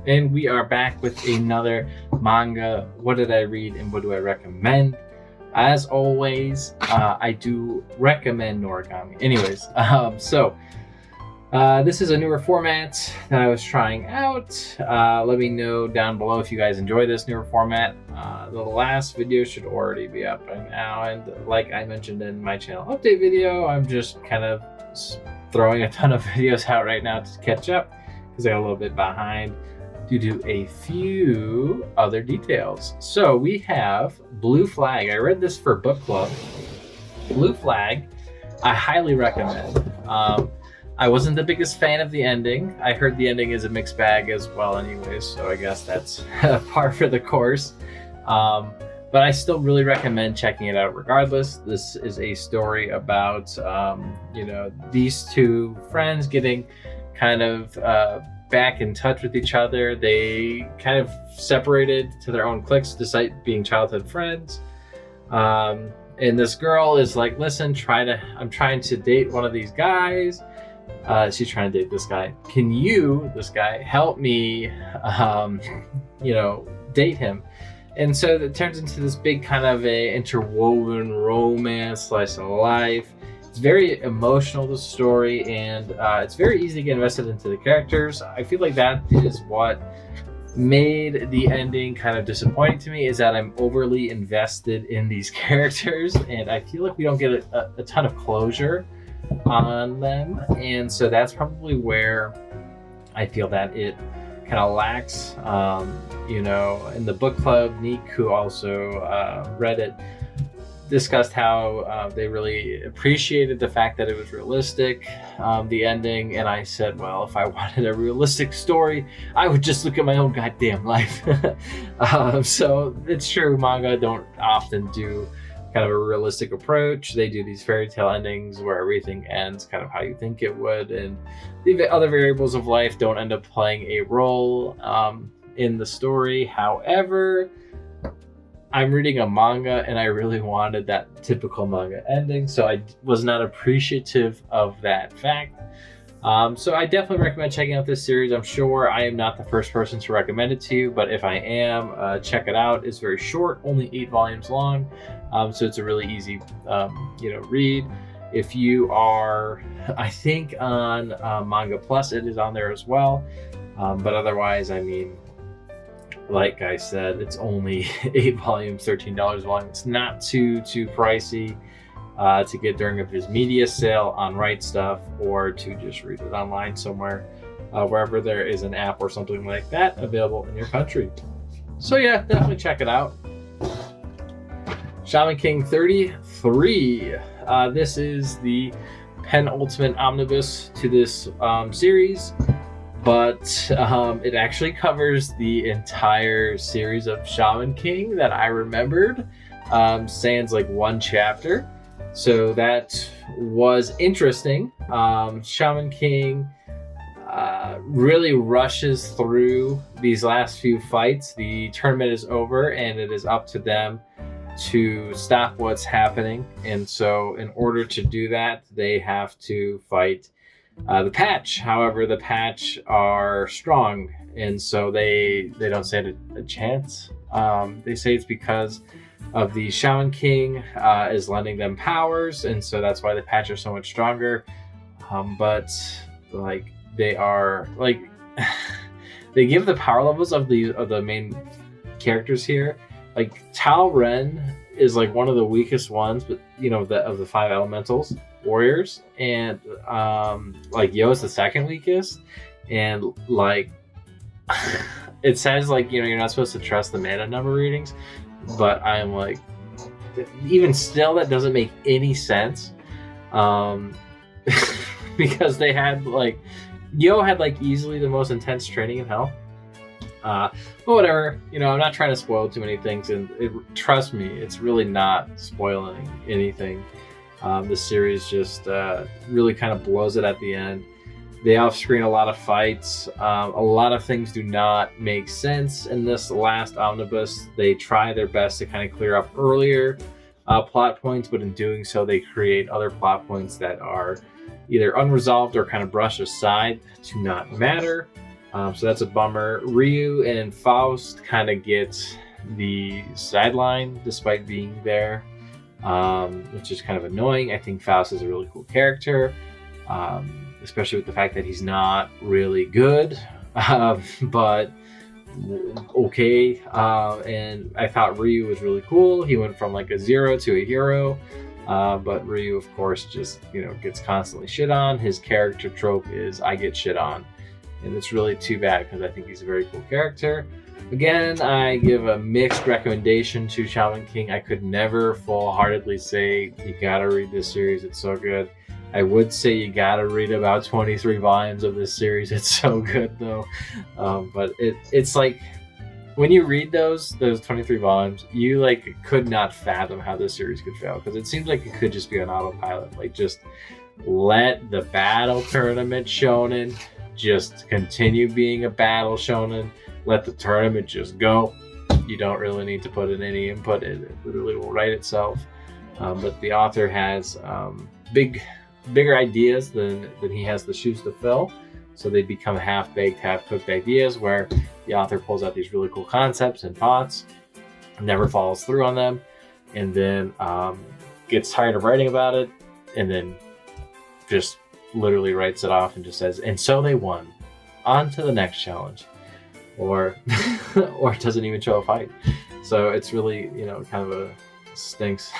And we are back with another manga. What did I read and what do I recommend? As always, I do recommend Noragami. Anyways, this is a newer format that I was trying out. Let me know down below if you guys enjoy this newer format. The last video should already be up by now, and like I mentioned in my channel update video, I'm just kind of throwing a ton of videos out right now to catch up because I got a little bit behind due to a few other details. So we have Blue Flag. I read this for book club. Blue Flag, I highly recommend. I wasn't the biggest fan of the ending. I heard the ending is a mixed bag as well anyways, so I guess that's par for the course. But I still really recommend checking it out regardless. This is a story about, these two friends getting kind of back in touch with each other. They kind of separated to their own cliques despite being childhood friends. And this girl is like, listen, I'm trying to date one of these guys. She's trying to date this guy. Can you, this guy, help me, date him? And so it turns into this big kind of a interwoven romance, slice of life. It's very emotional, the story, and it's very easy to get invested into the characters. I feel like that is what made the ending kind of disappointing to me, is that I'm overly invested in these characters, and I feel like we don't get a ton of closure on them, and so that's probably where I feel that it kind of lacks. In the book club, Neek, who also read it, discussed how they really appreciated the fact that it was realistic, the ending, and I said, well, if I wanted a realistic story, I would just look at my own goddamn life. So it's true, manga don't often do kind of a realistic approach. They do these fairy tale endings where everything ends kind of how you think it would, and the other variables of life don't end up playing a role in the story. However, I'm reading a manga and I really wanted that typical manga ending, so I was not appreciative of that fact. So I definitely recommend checking out this series. I'm sure I am not the first person to recommend it to you, but if I am, check it out. It's very short, only 8 volumes long, so it's a really easy read. If you are, I think on Manga Plus, it is on there as well, but otherwise, I mean, like I said, it's only 8 volumes, $13 a volume. It's not too pricey to get during a Viz Media sale on Right Stuff, or to just read it online somewhere, wherever there is an app or something like that available in your country. So yeah, definitely check it out. Shaman King 33. This is the penultimate omnibus to this series, but it actually covers the entire series of Shaman King that I remembered, sans like one chapter. So that was interesting. Shaman King really rushes through these last few fights. The tournament is over and it is up to them to stop what's happening. And so in order to do that, they have to fight the Patch. However, the Patch are strong, and so they don't stand a chance. They say it's because of the Shaman King is lending them powers, and so that's why the Patch are so much stronger. But like they are like they give the power levels of the main characters here. Like Tao Ren is like one of the weakest ones, but of the 5 elementals warriors, and like Yo is the second weakest, and like it says like you're not supposed to trust the mana number readings, but I'm like, even still, that doesn't make any sense, because they had like Yo had like easily the most intense training in hell. But whatever, I'm not trying to spoil too many things, and trust me, it's really not spoiling anything. The series just really kind of blows it at the end. They off-screen a lot of fights. A lot of things do not make sense in this last omnibus. They try their best to kind of clear up earlier plot points, but in doing so, they create other plot points that are either unresolved or kind of brushed aside to not matter. So that's a bummer. Ryu and Faust kind of get the sideline despite being there, which is kind of annoying. I think Faust is a really cool character, especially with the fact that he's not really good, but okay. And I thought Ryu was really cool. He went from like a zero to a hero. But Ryu, of course, just gets constantly shit on. His character trope is I get shit on. And it's really too bad because I think he's a very cool character. Again, I give a mixed recommendation to Shaman King. I could never full-heartedly say you gotta read this series, it's so good. I would say you gotta read about 23 volumes of this series, it's so good though. But it's like, when you read those 23 volumes, you like could not fathom how this series could fail, because it seems like it could just be on autopilot. Like, just let the battle tournament shonen just continue being a battle shonen. Let the tournament just go. You don't really need to put in any input. It literally will write itself. But the author has bigger ideas than he has the shoes to fill. So they become half-baked, half-cooked ideas where the author pulls out these really cool concepts and thoughts, never follows through on them, and then gets tired of writing about it, and then just literally writes it off and just says, and so they won. On to the next challenge. Or doesn't even show a fight. So it's really, kind of a stinks.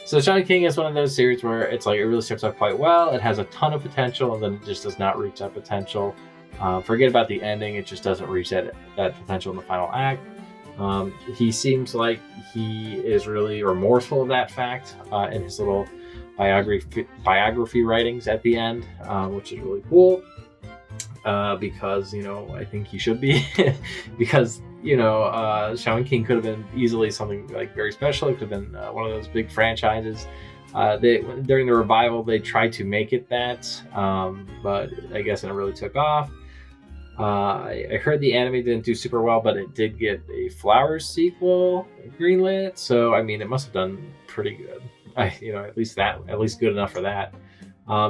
So Shaman King is one of those series where it's like it really starts off quite well. It has a ton of potential, and then it just does not reach that potential. Forget about the ending. It just doesn't reach that potential in the final act. He seems like he is really remorseful of that fact in his little biography writings at the end, which is really cool. Because I think he should be. Because Shaman King could have been easily something like very special. It could have been one of those big franchises. During the revival they tried to make it that, but I guess it really took off. I heard the anime didn't do super well, but it did get a Flowers sequel greenlit, so I mean it must have done pretty good. At least good enough for that.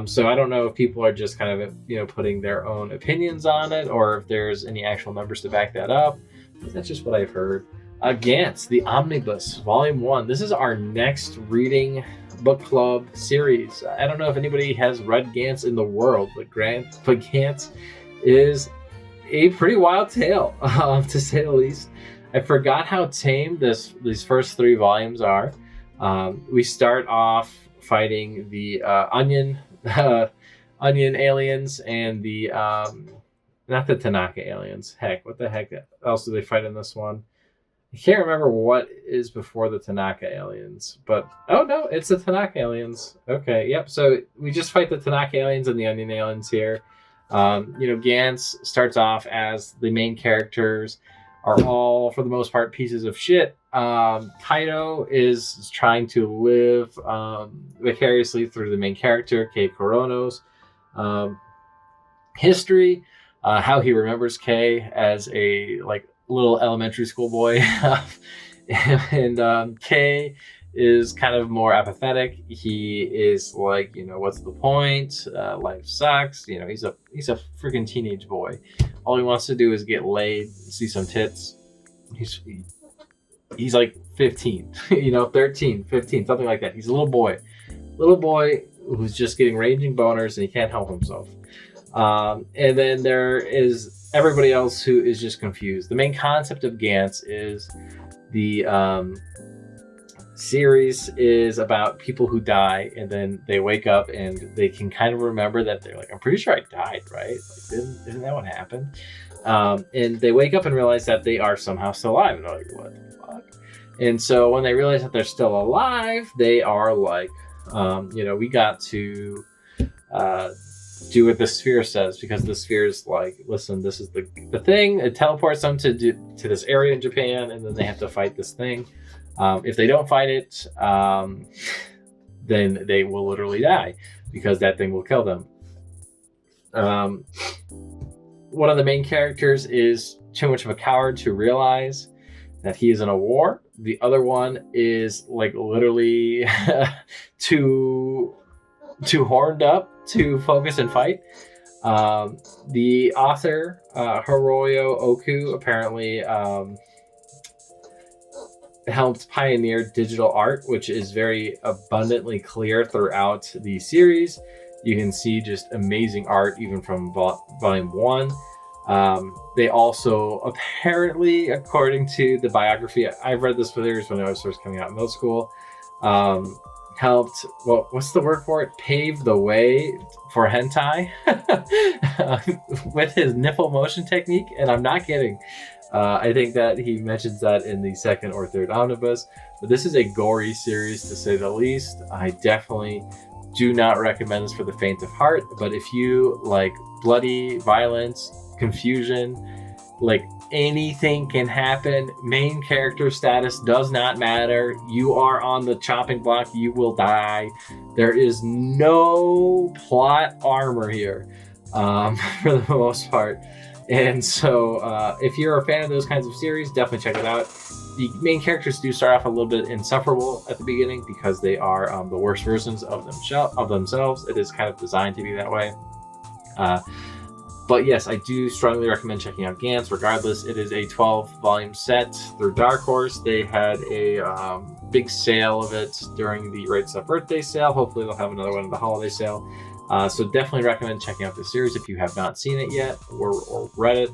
So I don't know if people are just kind of, putting their own opinions on it, or if there's any actual numbers to back that up. But that's just what I've heard. Gantz, the Omnibus, Volume 1. This is our next reading book club series. I don't know if anybody has read Gantz in the world, but Gantz is a pretty wild tale, to say the least. I forgot how tame these first 3 volumes are. We start off fighting the onion aliens and the not the Tanaka aliens. Heck, what the heck else do they fight in this one? I can't remember what is before the Tanaka aliens, but oh no, it's the Tanaka aliens. Okay, yep. So we just fight the Tanaka aliens and the onion aliens here. Gantz starts off as the main characters are all, for the most part, pieces of shit. Kaido is trying to live vicariously through the main character, Kei Korono's history, how he remembers Kei as a little elementary school boy. And Kei is kind of more apathetic. He is like, what's the point? Life sucks. He's a freaking teenage boy. All he wants to do is get laid, see some tits. He's like 15, 13, 15, something like that. He's a little boy who's just getting raging boners and he can't help himself. And then there is everybody else who is just confused. The main concept of Gantz is the series is about people who die and then they wake up and they can kind of remember that they're like, I'm pretty sure I died, right? Isn't that what happened? And they wake up and realize that they are somehow still alive. And they're like, what the fuck? And so when they realize that they're still alive, they are like, we got to do what the sphere says, because the sphere is like, listen, this is the thing. It teleports them to this area in Japan, and then they have to fight this thing. If they don't fight it, then they will literally die, because that thing will kill them. One of the main characters is too much of a coward to realize that he is in a war. The other one is like literally too horned up to focus and fight. The author, Hiroyo Oku, apparently helped pioneer digital art, which is very abundantly clear throughout the series. You can see just amazing art even from volume 1. They also apparently, according to the biography, I've read this for years when I was first coming out in middle school, helped, well, what's the word for it? Pave the way for hentai with his nipple motion technique. And I'm not kidding. I think that he mentions that in the second or third omnibus. But this is a gory series, to say the least. I definitely do not recommend this for the faint of heart. But if you like bloody violence, confusion, like anything can happen, main character status does not matter, you are on the chopping block, you will die, there is no plot armor here, for the most part. And so if you're a fan of those kinds of series, definitely check it out. The main characters do start off a little bit insufferable at the beginning because they are the worst versions of themselves. It is kind of designed to be that way. But yes, I do strongly recommend checking out Gantz. Regardless, it is a 12-volume set through Dark Horse. They had a big sale of it during the Right Stuff birthday sale. Hopefully they'll have another one in the holiday sale. So definitely recommend checking out this series if you have not seen it yet or read it.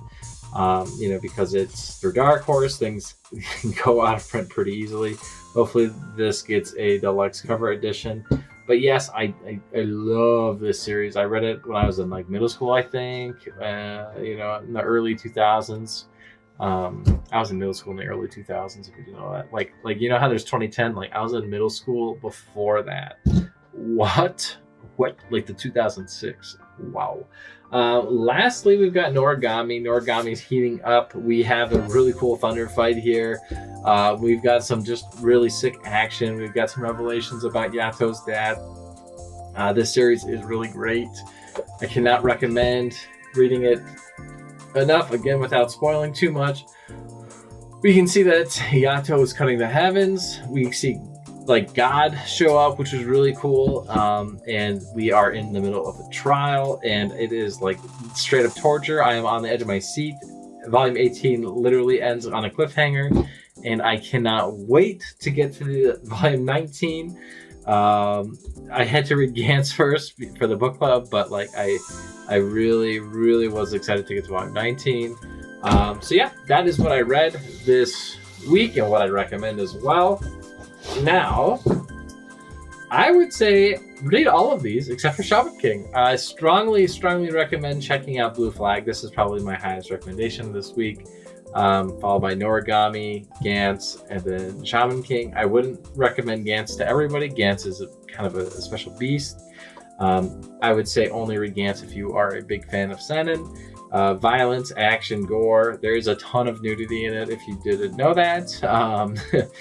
Because it's through Dark Horse, things go out of print pretty easily. Hopefully this gets a deluxe cover edition. But yes, I love this series. I read it when I was in like middle school, I think, in the early 2000s. I was in middle school in the early 2000s, if you didn't know that. Like you know how there's 2010? Like I was in middle school before that. What? Like the 2006. Wow. Lastly, we've got Noragami. Noragami's heating up. We have a really cool thunder fight here. We've got some just really sick action. We've got some revelations about Yato's dad. This series is really great. I cannot recommend reading it enough, again, without spoiling too much. We can see that Yato is cutting the heavens. We see like God show up, which is really cool. And we are in the middle of a trial, and it is like straight up torture. I am on the edge of my seat. Volume 18 literally ends on a cliffhanger, and I cannot wait to get to the volume 19. I had to read Gantz first for the book club, but like I really, really was excited to get to volume 19. So yeah, that is what I read this week and what I recommend as well. Now, I would say read all of these except for Shaman King. I strongly recommend checking out Blue Flag. This is probably my highest recommendation this week, followed by Noragami, Gantz, and then Shaman King. I wouldn't recommend Gantz to everybody. Gantz is kind of a special beast. I would say only read Gantz if you are a big fan of seinen. Violence, action, gore. There is a ton of nudity in it if you didn't know that.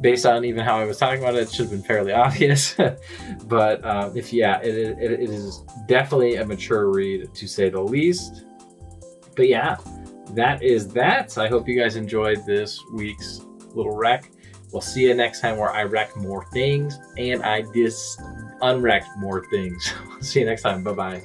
Based on even how I was talking about it, it should have been fairly obvious. But it is definitely a mature read, to say the least. But yeah, that is that. I hope you guys enjoyed this week's little rec. We'll see you next time where I wreck more things and I unwreck more things. See you next time. Bye-bye.